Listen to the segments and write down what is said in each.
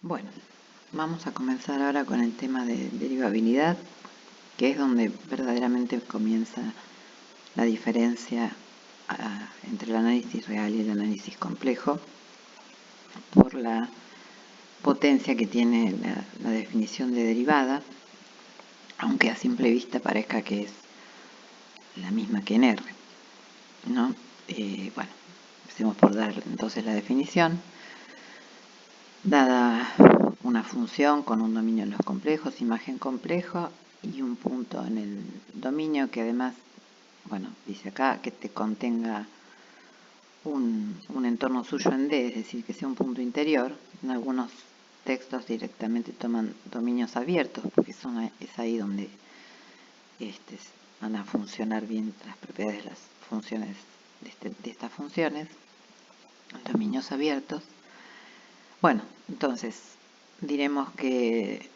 Bueno, vamos a comenzar ahora con el tema de derivabilidad, que es donde verdaderamente comienza la diferencia entre el análisis real y el análisis complejo, por la potencia que tiene la definición de derivada, aunque a simple vista parezca que es la misma que en R, ¿no? Bueno, empecemos por dar entonces la definición. Dada una función con un dominio en los complejos, imagen complejo, y un punto en el dominio que además, bueno, dice acá que te contenga un entorno suyo en D, es decir, que sea un punto interior. En algunos textos directamente toman dominios abiertos, porque es ahí donde van a funcionar bien las propiedades de las funciones de estas funciones, dominios abiertos. Bueno, entonces diremos que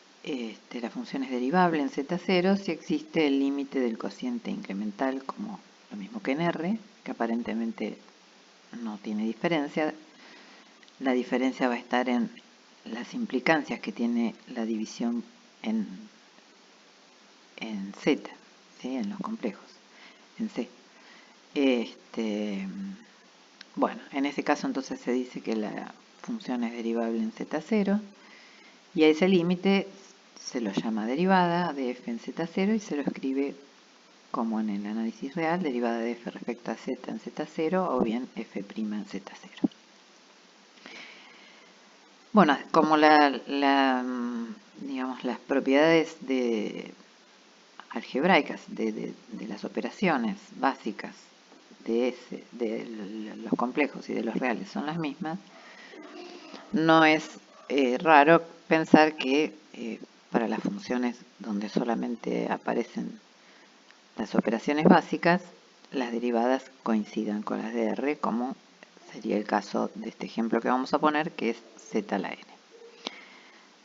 la función es derivable en Z0 si existe el límite del cociente incremental, como lo mismo que en R, que aparentemente no tiene diferencia. La diferencia va a estar en las implicancias que tiene la división en Z, ¿sí? En los complejos, en C. Bueno, en ese caso entonces se dice que la función es derivable en Z0 y a ese límite se lo llama derivada de f en Z0 y se lo escribe como en el análisis real, derivada de f respecto a z en Z0 o bien f' en Z0. Bueno, como digamos, las propiedades algebraicas de las operaciones básicas de los complejos y de los reales son las mismas, no es raro pensar que para las funciones donde solamente aparecen las operaciones básicas, las derivadas coincidan con las de R, como sería el caso de este ejemplo que vamos a poner, que es z a la n.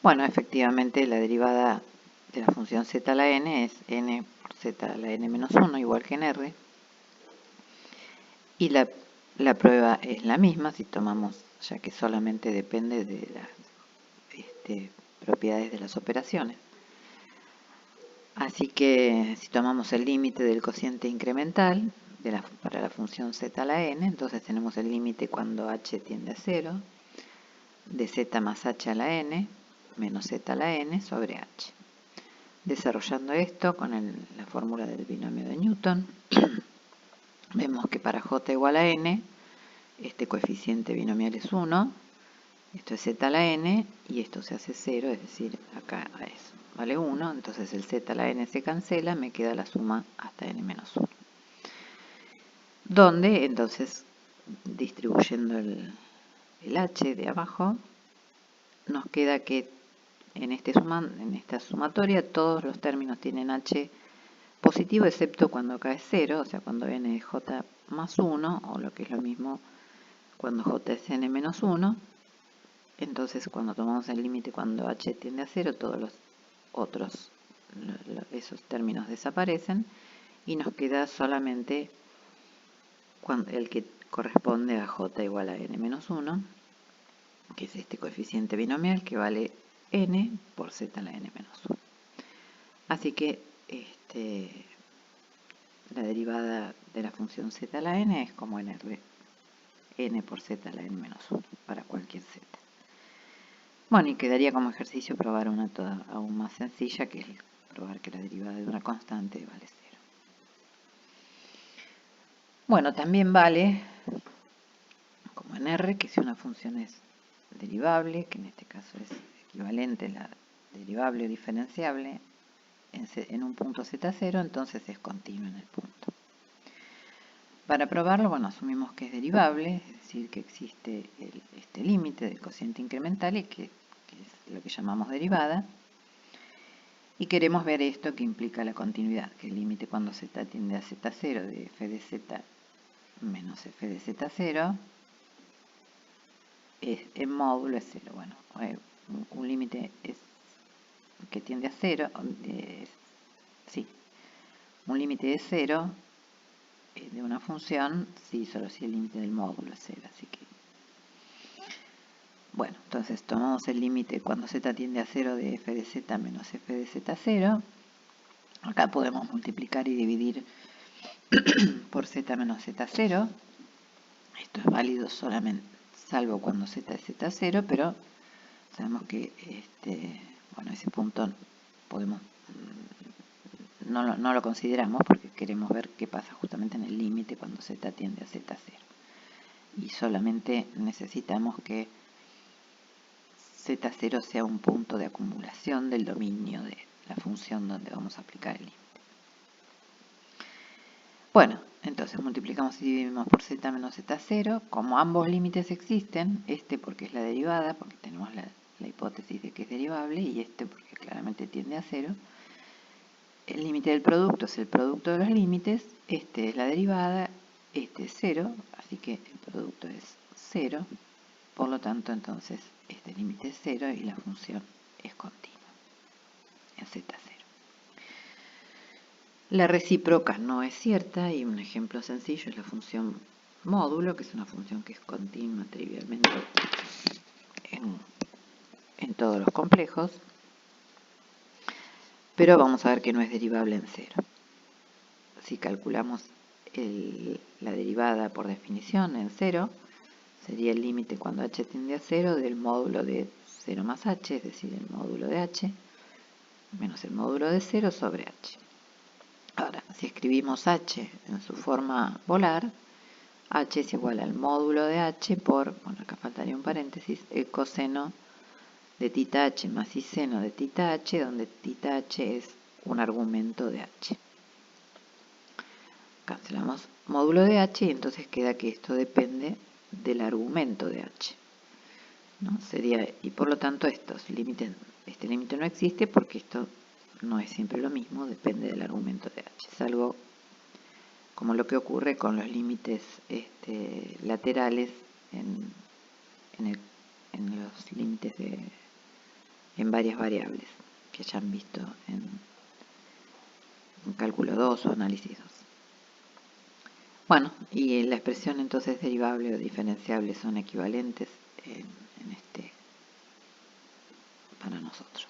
Bueno, efectivamente la derivada de la función z a la n es n por z a la n menos 1 igual que en R, y la prueba es la misma si tomamos, ya que solamente depende de las propiedades de las operaciones. Así que si tomamos el límite del cociente incremental para la función z a la n, entonces tenemos el límite cuando h tiende a 0 de z más h a la n menos z a la n sobre h. Desarrollando esto con la fórmula del binomio de Newton, vemos que para j igual a n, este coeficiente binomial es 1, esto es z a la n y esto se hace 0, es decir, acá vale 1, entonces el z a la n se cancela, me queda la suma hasta n menos 1. Donde entonces, distribuyendo el h de abajo, nos queda que en esta sumatoria todos los términos tienen h positivo, excepto cuando acá es 0, o sea, cuando n es j más 1, o lo que es lo mismo cuando j es n menos 1. Entonces, cuando tomamos el límite cuando h tiende a 0, todos los otros, esos términos desaparecen y nos queda solamente el que corresponde a j igual a n menos 1, que es este coeficiente binomial que vale n por z a la n menos 1. Así que la derivada de la función z a la n es como en R, n por z a la n menos 1 para cualquier z. Bueno, y quedaría como ejercicio probar una aún más sencilla, que es probar que la derivada de una constante vale 0. Bueno, también vale, como en R, que si una función es derivable, que en este caso es equivalente a la derivable o diferenciable en un punto z0, entonces es continua en el punto. Para probarlo, bueno, asumimos que es derivable, es decir, que existe este límite del cociente incremental y que es lo que llamamos derivada. Y queremos ver esto que implica la continuidad, que el límite cuando z tiende a z0 de f de z menos f de z0 en módulo es 0. Bueno, un límite que tiende a 0, un límite de 0 de una función, sí, solo si el límite del módulo es 0. Así que Bueno, entonces tomamos el límite cuando z tiende a 0 de f de z menos f de z0. Acá podemos multiplicar y dividir por z menos z0. Esto es válido solamente, salvo cuando z es z0, pero sabemos que bueno, ese punto podemos no lo consideramos porque queremos ver qué pasa justamente en el límite cuando z tiende a z0. Y solamente necesitamos que z0 sea un punto de acumulación del dominio de la función donde vamos a aplicar el límite. Bueno, entonces multiplicamos y dividimos por z menos z0. Como ambos límites existen, porque es la derivada, porque tenemos la hipótesis de que es derivable, y porque claramente tiende a 0, el límite del producto es el producto de los límites, es la derivada, es 0, así que el producto es 0, por lo tanto entonces este límite es 0 y la función es continua en z0. La recíproca no es cierta y un ejemplo sencillo es la función módulo, que es una función que es continua trivialmente en todos los complejos, pero vamos a ver que no es derivable en 0. Si calculamos la derivada por definición en 0, sería el límite cuando h tiende a 0 del módulo de 0 más h, es decir, el módulo de h, menos el módulo de 0 sobre h. Ahora, si escribimos h en su forma polar, h es igual al módulo de h por, bueno, acá faltaría un paréntesis, el coseno de tita h más i seno de tita h, donde tita h es un argumento de h. Cancelamos módulo de h y entonces queda que esto depende del argumento de h, ¿no? Y por lo tanto este límite no existe porque esto no es siempre lo mismo, depende del argumento de h. Es algo como lo que ocurre con los límites laterales en los límites en varias variables que ya han visto en cálculo 2 o análisis 2. Bueno, y la expresión entonces derivable o diferenciable son equivalentes para nosotros.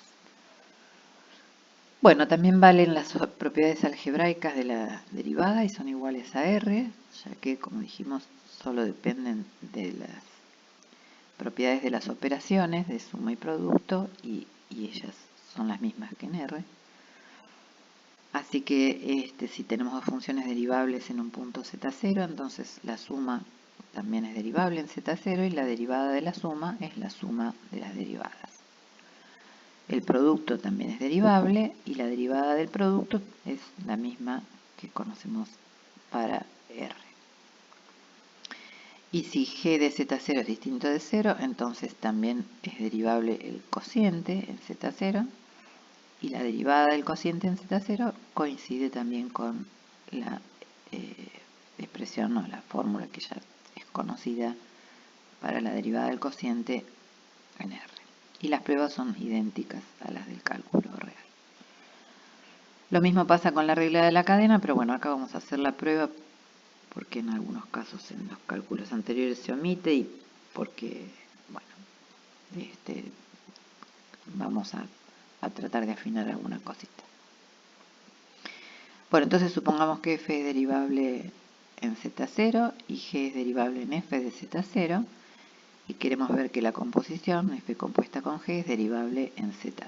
Bueno, también valen las propiedades algebraicas de la derivada y son iguales a R, ya que, como dijimos, solo dependen de las propiedades de las operaciones de suma y producto y ellas son las mismas que en R. Así que si tenemos dos funciones derivables en un punto z0, entonces la suma también es derivable en z0 y la derivada de la suma es la suma de las derivadas. El producto también es derivable y la derivada del producto es la misma que conocemos para R. Y si g de z0 es distinto de 0, entonces también es derivable el cociente en z0 y la derivada del cociente en z0 coincide también con la expresión o la fórmula que ya es conocida para la derivada del cociente en R. Y las pruebas son idénticas a las del cálculo real. Lo mismo pasa con la regla de la cadena, pero bueno, acá vamos a hacer la prueba porque en algunos casos en los cálculos anteriores se omite y porque, bueno, vamos a tratar de afinar alguna cosita. Bueno, entonces supongamos que f es derivable en z0 y g es derivable en f de z0 y queremos ver que la composición f compuesta con g es derivable en z0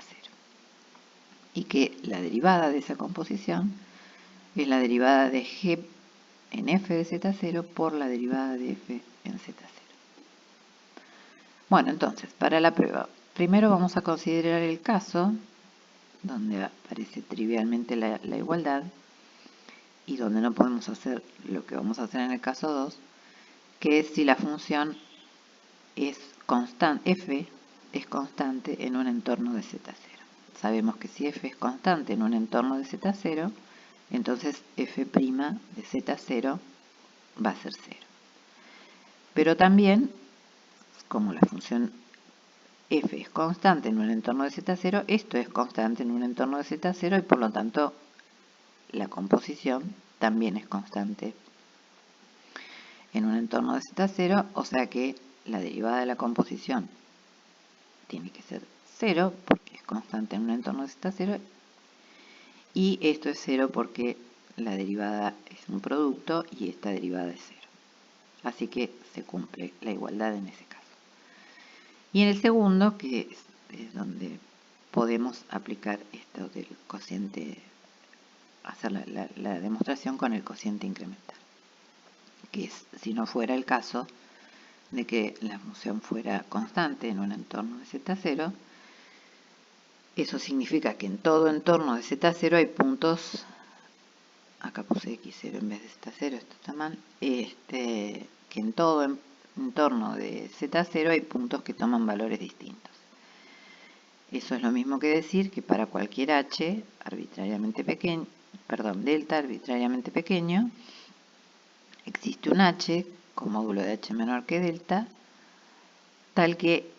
y que la derivada de esa composición es la derivada de g en f de z0 por la derivada de f en z0. Bueno, entonces, para la prueba, primero vamos a considerar el caso donde aparece trivialmente la igualdad y donde no podemos hacer lo que vamos a hacer en el caso 2, que es si la función es constante, f es constante en un entorno de z0. Sabemos que si f es constante en un entorno de z0, entonces f' de z0 va a ser 0. Pero también, como la función f es constante en un entorno de z0, esto es constante en un entorno de z0 y por lo tanto la composición también es constante en un entorno de z0, o sea que la derivada de la composición tiene que ser 0 porque es constante en un entorno de z0 y esto es 0 porque la derivada es un producto y esta derivada es 0. Así que se cumple la igualdad en ese caso. Y en el segundo, que es donde podemos aplicar esto del cociente, hacer la demostración con el cociente incremental, que es si no fuera el caso de que la función fuera constante en un entorno de z0, eso significa que en todo entorno de z0 hay puntos, acá puse x0 en vez de z0, esto está mal, que en todo entorno de z0 hay puntos que toman valores distintos. Eso es lo mismo que decir que para cualquier h arbitrariamente pequeño, delta arbitrariamente pequeño, existe un h con módulo de h menor que delta, tal que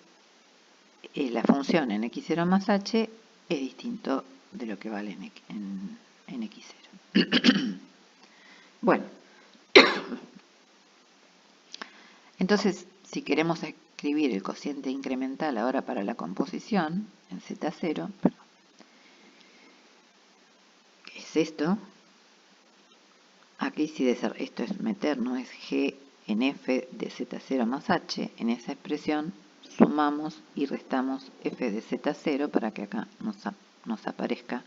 la función en x0 más h es distinto de lo que vale en x0. Bueno, entonces si queremos escribir el cociente incremental ahora para la composición en z0, ¿qué es esto? Aquí sí esto es meter, ¿no? Es g en f de z0 más h. En esa expresión sumamos y restamos f de z0 para que acá nos aparezca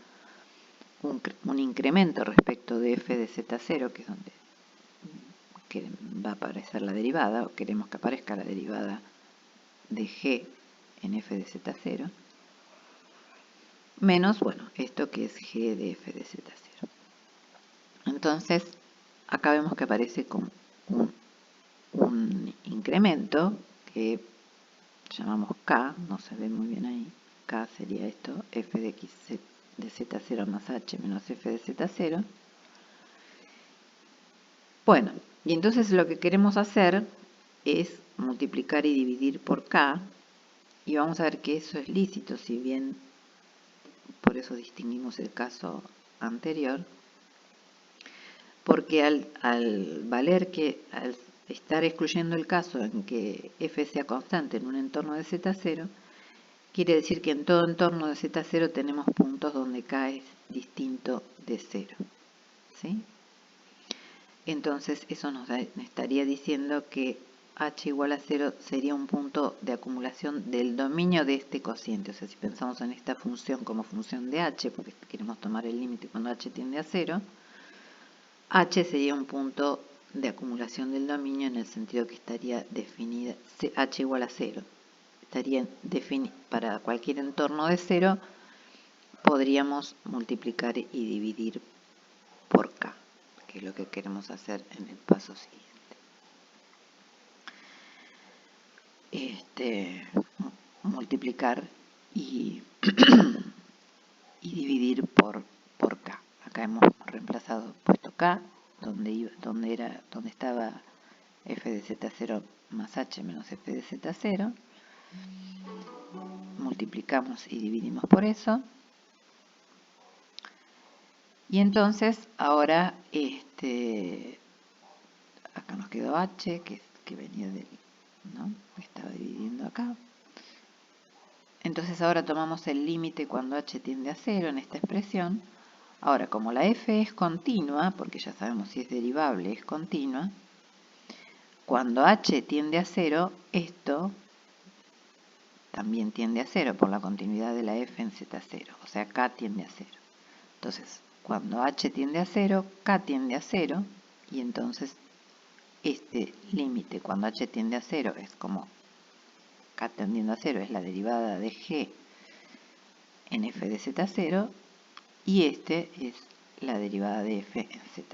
un incremento respecto de f de z0, que es donde va a aparecer la derivada, o queremos que aparezca la derivada de g en f de z0, menos, bueno, esto que es g de f de z0. Entonces, acá vemos que aparece con un incremento que llamamos k, no se ve muy bien ahí, k sería esto, f de x de z0 más h menos f de z0. Bueno, y entonces lo que queremos hacer es multiplicar y dividir por k, y vamos a ver que eso es lícito, si bien por eso distinguimos el caso anterior, porque al estar excluyendo el caso en que f sea constante en un entorno de z0, quiere decir que en todo entorno de z0 tenemos puntos donde k es distinto de 0. ¿Sí? Entonces eso nos estaría diciendo que h igual a 0 sería un punto de acumulación del dominio de este cociente. O sea, si pensamos en esta función como función de h, porque queremos tomar el límite cuando h tiende a 0, h sería un punto de acumulación del dominio en el sentido que estaría definida, h igual a 0. Estaría para cualquier entorno de 0, podríamos multiplicar y dividir por k, que es lo que queremos hacer en el paso siguiente. Multiplicar y, y dividir por k. Acá hemos reemplazado, puesto k, donde estaba f de z0 más h menos f de z0. Multiplicamos y dividimos por eso. Y entonces ahora acá nos quedó h, que venía del, ¿no? Estaba dividiendo acá. Entonces ahora tomamos el límite cuando h tiende a 0 en esta expresión. Ahora, como la f es continua, porque ya sabemos si es derivable, es continua, cuando h tiende a 0, esto también tiende a 0 por la continuidad de la f en z0, o sea, k tiende a 0. Entonces, cuando h tiende a 0, k tiende a 0, y entonces este límite cuando h tiende a 0 es como k tendiendo a 0, es la derivada de g en f de z0, y este es la derivada de f en z0.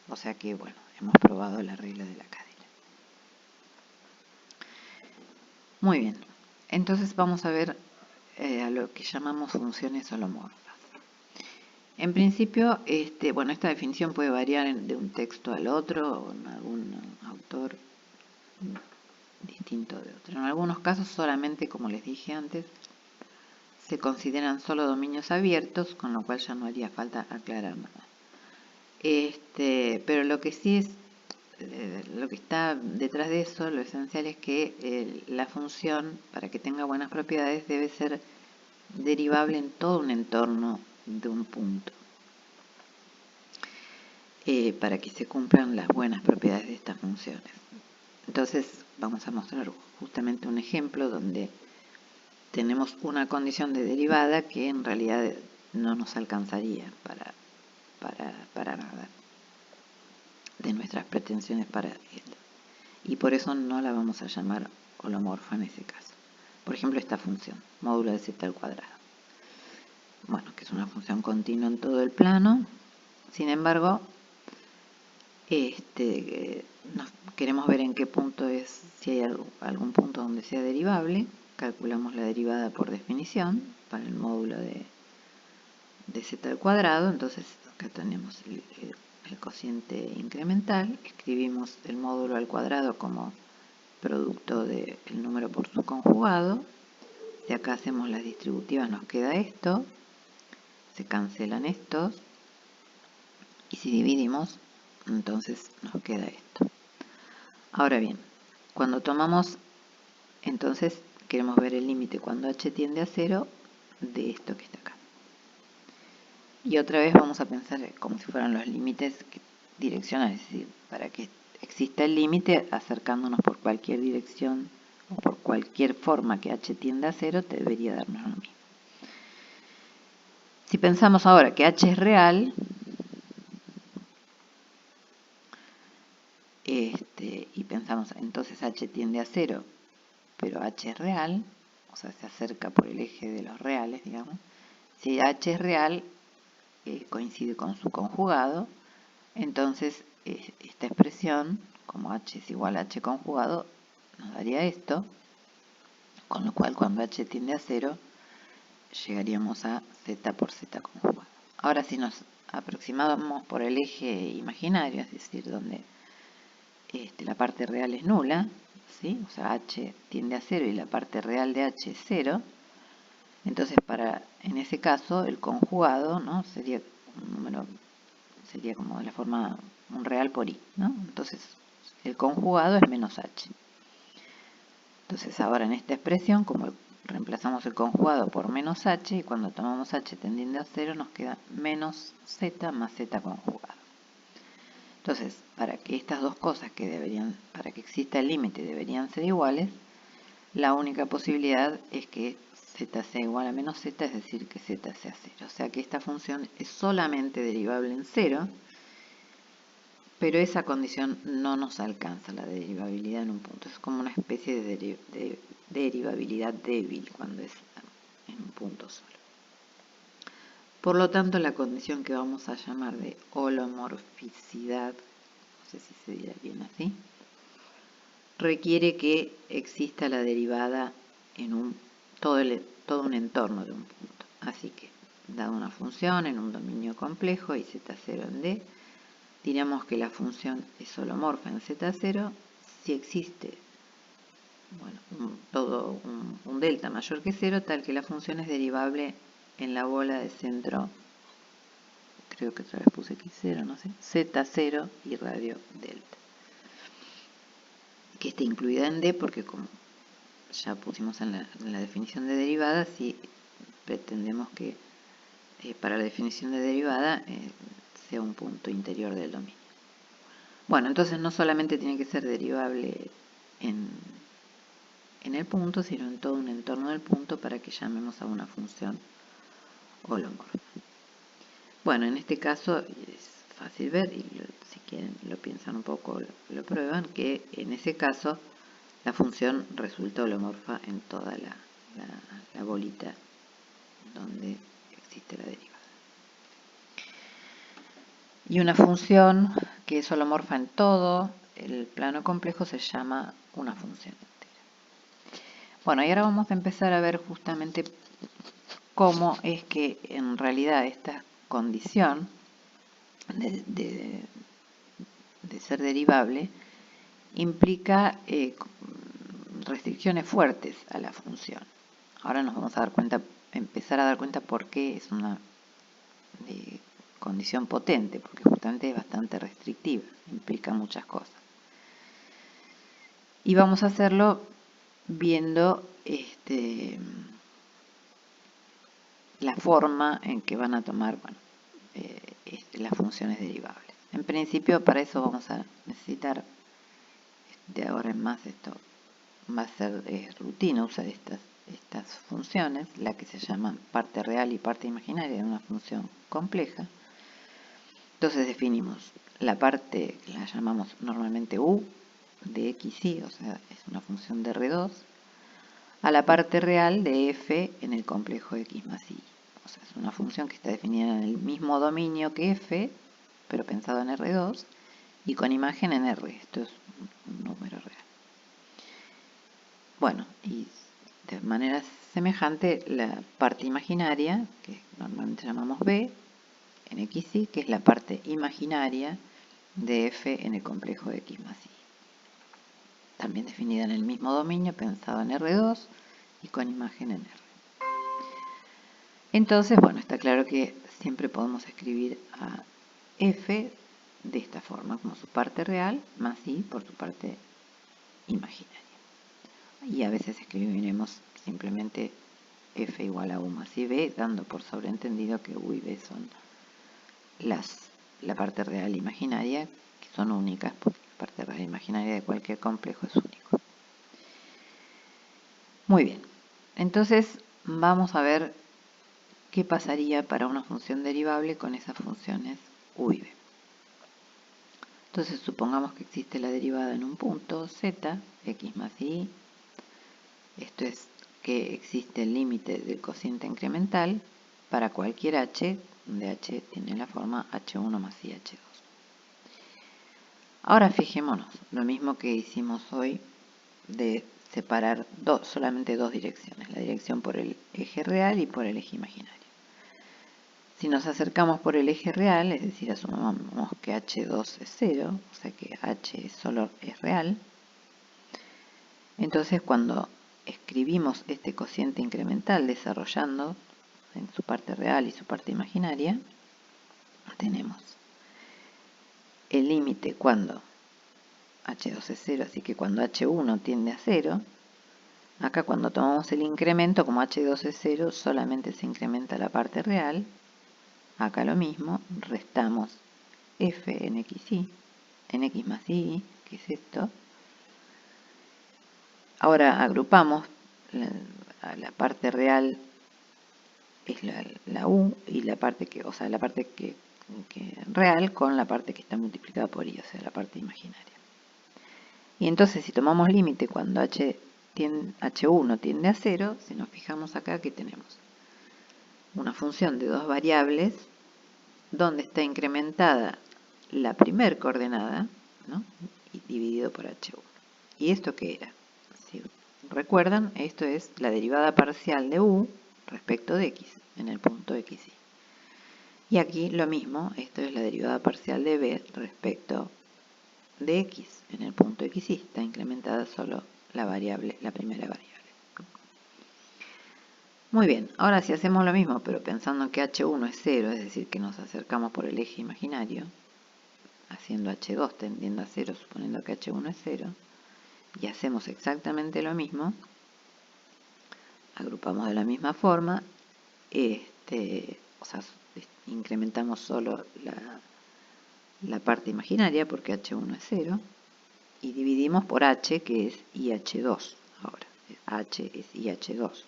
O sea que, bueno, hemos probado la regla de la cadena. Muy bien, entonces vamos a ver a lo que llamamos funciones holomorfas. En principio, bueno, esta definición puede variar de un texto al otro, o en algún autor distinto de otro. En algunos casos solamente, como les dije antes, se consideran solo dominios abiertos, con lo cual ya no haría falta aclarar nada. Pero lo que sí es lo que está detrás de eso, lo esencial es que la función, para que tenga buenas propiedades, debe ser derivable en todo un entorno de un punto, para que se cumplan las buenas propiedades de estas funciones. Entonces vamos a mostrar justamente un ejemplo donde tenemos una condición de derivada que en realidad no nos alcanzaría para nada de nuestras pretensiones para esto. Y por eso no la vamos a llamar holomorfa en ese caso. Por ejemplo, esta función, módulo de z al cuadrado. Bueno, que es una función continua en todo el plano. Sin embargo, queremos ver en qué punto es, si hay algún punto donde sea derivable. Calculamos la derivada por definición para el módulo de z al cuadrado. Entonces acá tenemos el cociente incremental, escribimos el módulo al cuadrado como producto del número por su conjugado. Si acá hacemos las distributivas nos queda esto, se cancelan estos, y si dividimos, entonces nos queda esto. Ahora bien, cuando tomamos, entonces queremos ver el límite cuando h tiende a 0 de esto que está acá. Y otra vez vamos a pensar como si fueran los límites direccionales, es decir, para que exista el límite, acercándonos por cualquier dirección o por cualquier forma que h tienda a 0, te debería darnos lo mismo. Si pensamos ahora que h es real, y pensamos entonces h tiende a 0, pero h es real, o sea, se acerca por el eje de los reales, digamos. Si h es real, coincide con su conjugado, entonces esta expresión, como h es igual a h conjugado, nos daría esto, con lo cual cuando h tiende a 0, llegaríamos a z por z conjugado. Ahora si nos aproximamos por el eje imaginario, es decir, donde la parte real es nula, ¿sí? O sea, h tiende a 0 y la parte real de h es 0, entonces en ese caso el conjugado, ¿no? Sería un número, sería como de la forma un real por i, ¿no? Entonces el conjugado es menos h. Entonces ahora en esta expresión, como reemplazamos el conjugado por menos h, y cuando tomamos h tendiente a 0 nos queda menos z más z conjugado. Entonces, para que estas dos cosas para que exista el límite deberían ser iguales, la única posibilidad es que z sea igual a menos z, es decir, que z sea 0. O sea que esta función es solamente derivable en 0, pero esa condición no nos alcanza, la derivabilidad en un punto. Es como una especie de derivabilidad débil cuando es en un punto solo. Por lo tanto, la condición que vamos a llamar de holomorficidad, no sé si se dirá bien así, requiere que exista la derivada en todo un entorno de un punto. Así que, dada una función en un dominio complejo y z0 en D, diríamos que la función es holomorfa en z0 si existe un delta mayor que 0, tal que la función es derivable en la bola de centro, creo que otra vez puse x0, no sé, z0 y radio delta, que esté incluida en D, porque como ya pusimos en la definición de derivada, si pretendemos que para la definición de derivada sea un punto interior del dominio. Bueno, entonces no solamente tiene que ser derivable en el punto, sino en todo un entorno del punto para que llamemos a una función holomorfa. Bueno, en este caso es fácil ver, y si quieren lo piensan un poco, lo prueban, que en ese caso la función resulta holomorfa en toda la bolita donde existe la derivada. Y una función que es holomorfa en todo el plano complejo se llama una función entera. Bueno, y ahora vamos a empezar a ver justamente cómo es que en realidad esta condición de ser derivable implica restricciones fuertes a la función. Ahora nos vamos a empezar a dar cuenta por qué es una condición potente, porque justamente es bastante restrictiva, implica muchas cosas. Y vamos a hacerlo viendo la forma en que van a tomar las funciones derivables. En principio, para eso vamos a necesitar, de ahora en más, esto va a ser rutina usar estas funciones, la que se llama parte real y parte imaginaria de una función compleja. Entonces definimos la parte que la llamamos normalmente u de x, y, o sea, es una función de R2, a la parte real de f en el complejo x más y. O sea, es una función que está definida en el mismo dominio que f, pero pensado en R2, y con imagen en R. Esto es un número real. Bueno, y de manera semejante, la parte imaginaria, que normalmente llamamos b, en x, y, que es la parte imaginaria de f en el complejo de x más y. También definida en el mismo dominio, pensado en R2 y con imagen en R. Entonces, bueno, está claro que siempre podemos escribir a f de esta forma, como su parte real más i por su parte imaginaria. Y a veces escribiremos simplemente f igual a u más i b, dando por sobreentendido que u y b son la parte real imaginaria, que son únicas, porque la parte real imaginaria de cualquier complejo es único. Muy bien, entonces vamos a ver qué pasaría para una función derivable con esas funciones u y b. Entonces supongamos que existe la derivada en un punto z, x más y. Esto es que existe el límite del cociente incremental para cualquier h, donde h tiene la forma h1 más i h2. Ahora fijémonos, lo mismo que hicimos hoy de separar solamente dos direcciones, la dirección por el eje real y por el eje imaginario. Si nos acercamos por el eje real, es decir, asumamos que h2 es 0, o sea que h solo es real, entonces cuando escribimos este cociente incremental desarrollando en su parte real y su parte imaginaria, tenemos el límite cuando h2 es 0, así que cuando h1 tiende a 0, acá cuando tomamos el incremento, como h2 es 0, solamente se incrementa la parte real, acá lo mismo, restamos f en xy, en x más y, que es esto. Ahora agrupamos la parte real es la u y la parte que, o sea, la parte que real con la parte que está multiplicada por i, o sea, la parte imaginaria. Y entonces si tomamos límite cuando h1 tiende a 0, si nos fijamos acá que tenemos una función de dos variables donde está incrementada la primer coordenada, ¿no? Y dividido por h1. ¿Y esto qué era? Si recuerdan, esto es la derivada parcial de u respecto de x en el punto xy. Y aquí lo mismo, esto es la derivada parcial de b respecto de x en el punto xy. Está incrementada solo la primera variable. Muy bien, ahora si hacemos lo mismo, pero pensando que h1 es 0, es decir, que nos acercamos por el eje imaginario, haciendo h2 tendiendo a 0, suponiendo que h1 es 0, y hacemos exactamente lo mismo, agrupamos de la misma forma, o sea, incrementamos solo la parte imaginaria porque h1 es 0, y dividimos por h, que es IH2 ahora. H es IH2.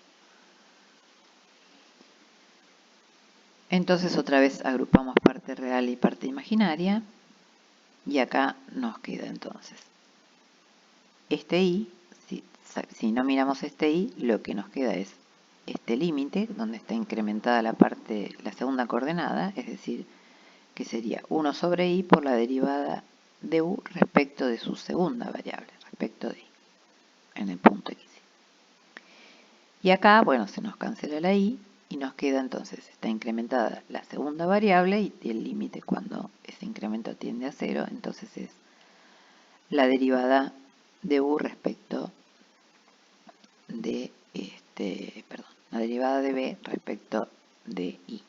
Entonces otra vez agrupamos parte real y parte imaginaria, y acá nos queda entonces este i. Si no miramos este i, lo que nos queda es este límite, donde está incrementada la segunda coordenada, es decir, que sería 1 sobre i por la derivada de u respecto de su segunda variable, respecto de i, en el punto x. Y acá, bueno, se nos cancela la i y nos queda entonces, está incrementada la segunda variable y el límite cuando ese incremento tiende a 0, entonces es la derivada de u respecto de, la derivada de b respecto de i.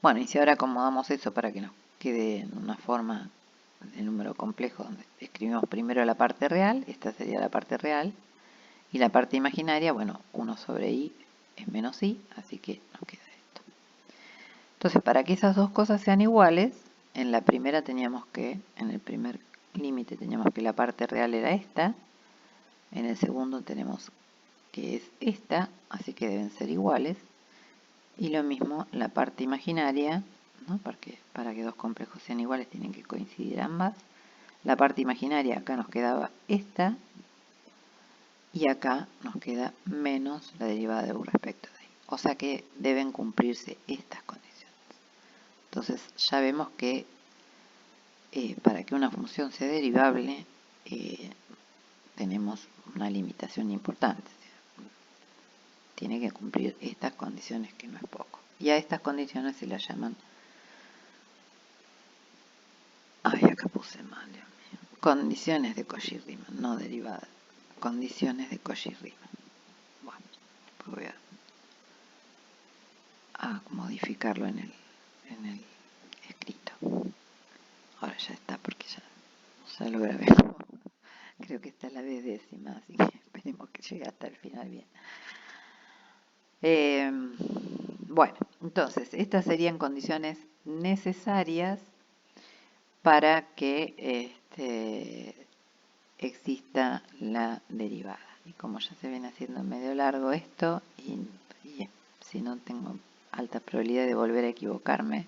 Bueno, y si ahora acomodamos eso para que nos quede en una forma el número complejo, donde escribimos primero la parte real, esta sería la parte real, y la parte imaginaria, bueno, 1 sobre i es menos i, así que nos queda esto. Entonces, para que esas dos cosas sean iguales, en la primera teníamos que, en el primer límite teníamos que la parte real era esta, en el segundo tenemos que es esta, así que deben ser iguales, y lo mismo la parte imaginaria, ¿no? Porque para que dos complejos sean iguales tienen que coincidir ambas. La parte imaginaria acá nos quedaba esta, y acá nos queda menos la derivada de u respecto de i. O sea que deben cumplirse estas condiciones. Entonces ya vemos que para que una función sea derivable tenemos una limitación importante. Tiene que cumplir estas condiciones, que no es poco. Y a estas condiciones se las llaman... Ay, acá puse mal, Dios mío. Condiciones de Cauchy-Riemann, no derivadas. Condiciones de Cauchy-Riemann. Bueno, pues voy a modificarlo en el escrito. Ahora ya está, porque ya lo grabé. Creo que esta es la vez décima, así que esperemos que llegue hasta el final bien. Bueno, entonces, estas serían condiciones necesarias para que exista la derivada. Y como ya se viene haciendo medio largo esto, y si no tengo alta probabilidad de volver a equivocarme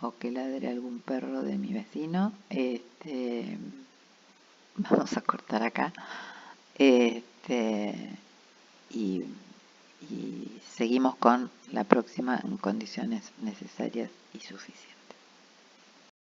o que ladre algún perro de mi vecino, vamos a cortar acá. Y seguimos con la próxima en condiciones necesarias y suficientes.